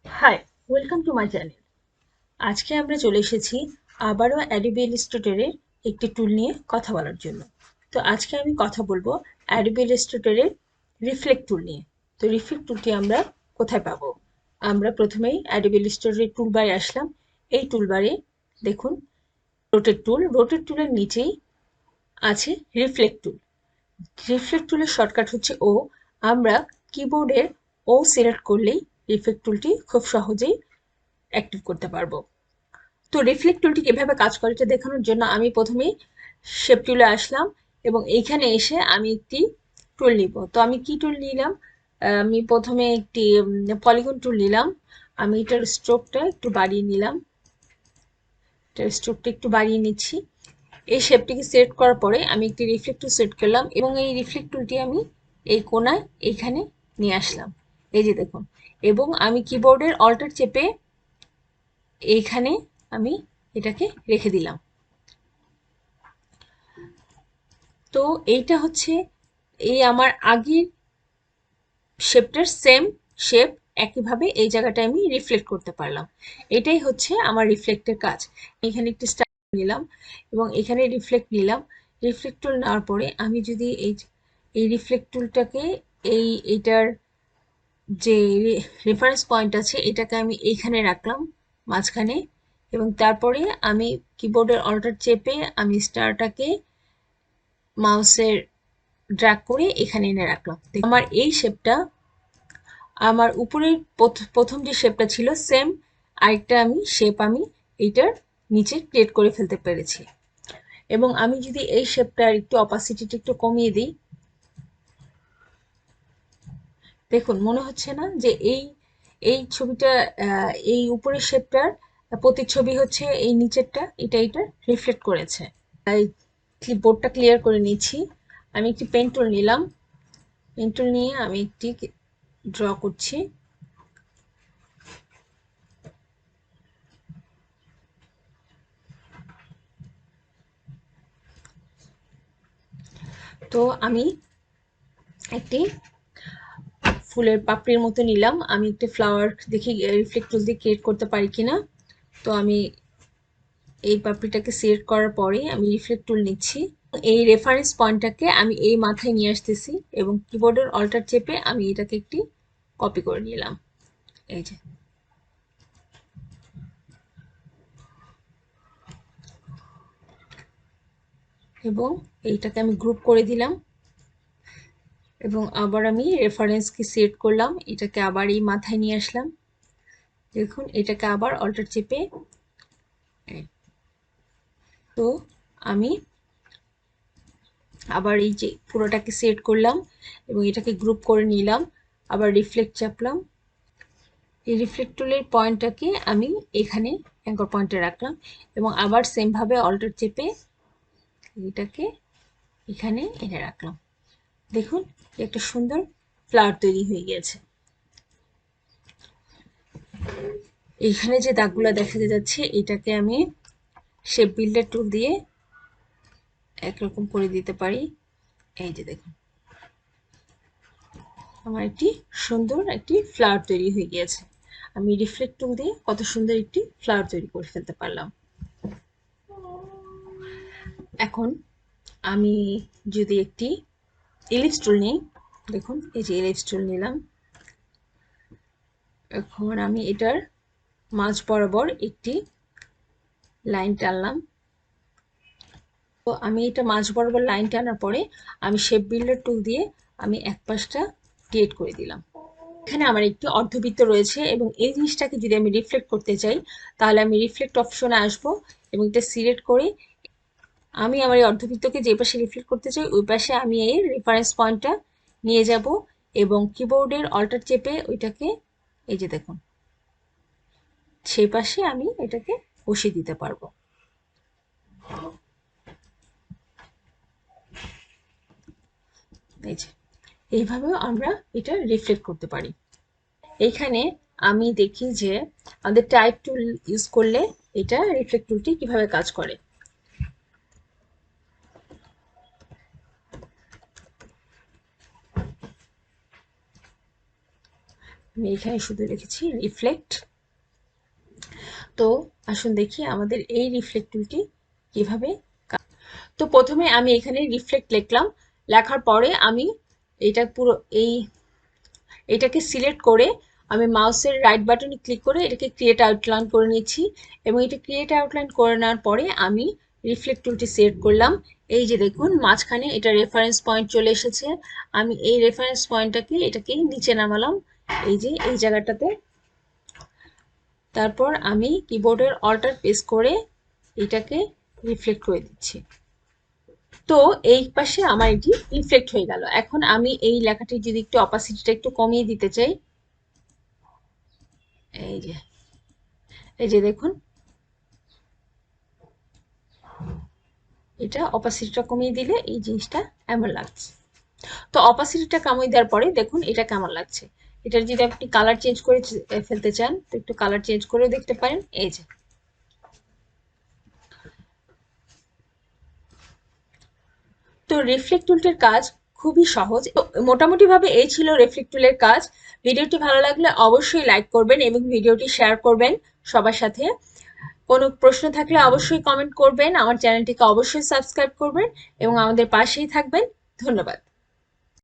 High, welcome to my channel. আজকে আমরা চলে এসেছি আবারও অ্যাডোবি ইলাস্ট্রেটরের একটি টুল নিয়ে কথা বলার জন্য। তো আজকে আমি কথা বলবো অ্যাডোবি ইলাস্ট্রেটরের রিফ্লেক্ট টুল নিয়ে। তো রিফ্লেক্ট টুলটি আমরা কোথায় পাবো? আমরা প্রথমেই অ্যাডোবি ইলাস্ট্রেটরের টুলবারে আসলাম। এই টুলবারে দেখুন রোটেট টুলের নিচেই আছে রিফ্লেক্ট টুল। রিফ্লেক্ট টুলের শর্টকাট হচ্ছে ও। আমরা কিবোর্ডের ও সিলেক্ট করলেই রিফ্লেক্ট টুলটি খুব সহজেই অ্যাক্টিভ করতে পারবো। তো রিফ্লেক্ট টুলটি কিভাবে কাজ করে এটা দেখানোর জন্য আমি প্রথমেই শেপ টুলে আসলাম এবং এইখানে এসে আমি একটি টুল নিব। তো আমি কি টুল নিলাম? আমি প্রথমে একটি পলিগন টুল নিলাম। আমি এটার স্ট্রোকটা একটু বাড়িয়ে নিলাম। এটার স্ট্রোকটা একটু বাড়িয়ে নিচ্ছি। এই শেপটিকে সিলেক্ট করার পরে আমি একটি রিফ্লেক্ট টুল সেট করলাম এবং এই রিফ্লেক্ট টুলটি আমি এই কোণায় এইখানে নিয়ে আসলাম। এই যে দেখুন, এবং আমি কিবোর্ডের অল্টার চেপে এইখানে আমি এটাকে রেখে দিলাম। তো এইটা হচ্ছে এই আমার আগের শেপটার সেম শেপ, একইভাবে এই জায়গাটায় আমি রিফ্লেক্ট করতে পারলাম। এটাই হচ্ছে আমার রিফ্লেক্টের কাজ। এখানে একটি স্টার নিলাম এবং এখানে রিফ্লেক্ট নিলাম। রিফ্লেক্ট টুল নেওয়ার পরে আমি যদি এই রিফ্লেক্ট টুলটাকে এইটার যে রেফারেন্স পয়েন্ট আছে এটাকে আমি এইখানে রাখলাম মাঝখানে, এবং তারপরে আমি কিবোর্ডের অল্টার চেপে আমি স্টারটাকে মাউসের ড্র্যাগ করে এখানে এনে রাখলাম। আমার এই শেপটা, আমার উপরের প্রথম যে শেপটা ছিল সেম আরেকটা শেপ আমি এইটার নিচে ক্রিয়েট করে ফেলতে পেরেছি। এবং আমি যদি এই শেপটার একটু অপাসিটিটা একটু কমিয়ে দিই, দেখুন মনে হচ্ছে না যে এই এই ছবিটা, এই উপরের শেপটার প্রতিচ্ছবি হচ্ছে এই নিচেরটা, এটা রিফ্লেক্ট করেছে। তাই বোর্ডটা ক্লিয়ার করে নিচ্ছি। আমি একটি পেন টুল নিলাম। পেন টুল নিয়ে আমি একটি ড্র করছি। তো আমি একটি ফুলের পাপড়ির মতো নিলাম। আমি একটি ফ্লাওয়ার দেখি রিফ্লেক্ট টুল দিয়ে ক্রিয়েট করতে পারি কিনা। তো আমি এই পাপড়িটাকে সিলেক্ট করার পরে আমি রিফ্লেক্ট টুল নিচ্ছি। এই রেফারেন্স পয়েন্টটাকে আমি এই মাথায় নিয়ে আসতেছি এবং কিবোর্ডের অল্টার চেপে আমি এটাকে একটি কপি করে নিলাম। এই যে, এবং এইটাকে আমি গ্রুপ করে দিলাম এবং আবার আমি রেফারেন্সকে সিলেক্ট করলাম, এটাকে আবার এই মাথায় নিয়ে আসলাম। দেখুন এটাকে আবার অল্টার চেপে, তো আমি আবার এই যে পুরোটাকে সেট করলাম এবং এটাকে গ্রুপ করে নিলাম। আবার রিফ্লেক্ট চাপলাম। এই রিফ্লেক্ট টুলের পয়েন্টটাকে আমি এখানে অ্যাঙ্কর পয়েন্টে রাখলাম এবং আবার সেম ভাবে অল্টার চেপে এটাকে এখানে এনে রাখলাম। দেখুন একটা সুন্দর ফ্লাওয়ার তৈরি হয়ে গেছে। এইখানে যে দাগগুলো দেখা যাচ্ছে এটাকে আমি শেপ বিল্ডার টুল দিয়ে একরকম করে দিতে পারি। এই যে দেখুন, আমার একটি সুন্দর একটি ফ্লাওয়ার তৈরি হয়ে গিয়েছে। আমি রিফ্লেক্ট টুল দিয়ে কত সুন্দর একটি ফ্লাওয়ার তৈরি করে ফেলতে পারলাম। এখন আমি যদি একটি ইলিপস টুল নিই, দেখুন এই যে ইলিপস টুল নিলাম। এখন আমি এটার মাঝ বরাবর একটি লাইন টানলাম। তো আমি এটা মাঝ বরাবর লাইন টানার পরে আমি শেপ বিল্ডার টুল দিয়ে আমি এক পাশটা ক্রিয়েট করে দিলাম। এখানে আমার একটি অর্ধবৃত্ত রয়েছে এবং এই জিনিসটাকে যদি আমি রিফ্লেক্ট করতে চাই তাহলে আমি রিফ্লেক্ট অপশনে আসবো এবং এটা সিলেক্ট করে আমি আমার এই অর্ধবৃত্তকে যে পাশে রিফ্লেক্ট করতে চাই ওই পাশে আমি এর রেফারেন্স পয়েন্টটা নিয়ে যাব এবং কিবোর্ডের অল্টার চেপে ওইটাকে, এই যে দেখুন, সেই পাশে আমি এটাকে বসিয়ে দিতে পারবো। এই যে, এইভাবেও আমরা এটা রিফ্লেক্ট করতে পারি। এইখানে আমি দেখি যে আমাদের টাইপ টুল ইউজ করলে এটা রিফ্লেক্ট টুলটি কিভাবে কাজ করে। আমি এখানে শুধু লিখেছি রিফ্লেক্ট। তো আসুন দেখি আমাদের এই রিফ্লেক্ট টুলটি কিভাবে। তো প্রথমে আমি এখানে রিফ্লেক্ট লিখলাম, লেখার পরে আমি এটা পুরো এটাকে সিলেক্ট করে আমি মাউসের রাইট বাটনে ক্লিক করে এটাকে ক্রিয়েট আউটলাইন করে নিচ্ছি, এবং এটা ক্রিয়েট আউটলাইন করে নেওয়ার পরে আমি রিফ্লেক্ট টুলটি সিলেক্ট করলাম। এই যে দেখুন মাঝখানে এটা রেফারেন্স পয়েন্ট চলে এসেছে। আমি এই রেফারেন্স পয়েন্টটাকে এটাকে নিচে নামালাম এই যে এই জায়গাটাতে। তারপর আমি কিবোর্ডের অল্টার প্রেস করে এটাকে রিফ্লেক্ট করে দিচ্ছি। তো এই পাশে আমার এটি রিফ্লেক্ট হয়ে গেল। এখন আমি এই লেখাটি যদি একটু অপাসিটিটা একটু কমিয়ে দিতে চাই, এই যে দেখুন এটা অপাসিটিটা কমিয়ে দিলে এই জিনিসটা এমন লাগছে। তো অপাসিটিটা কমিয়ে দেওয়ার পরে দেখুন এটা কেমন লাগছে। এটার যদি আপনি কালার চেঞ্জ করে ফেলতে চান তো একটু কালার চেঞ্জ করেও দেখতে পারেন। এই যে তো রিফ্লেক্ট টুলটির কাজ খুবই সহজ। তো মোটামুটি ভাবে এই ছিল রিফ্লেক্ট টুলের কাজ। ভিডিওটি ভালো লাগলে অবশ্যই লাইক করবেন এবং ভিডিওটি শেয়ার করবেন সবার সাথে। কোনো প্রশ্ন থাকলে অবশ্যই কমেন্ট করবেন, আমার চ্যানেলটিকে অবশ্যই সাবস্ক্রাইব করবেন এবং আমাদের পাশেই থাকবেন। ধন্যবাদ।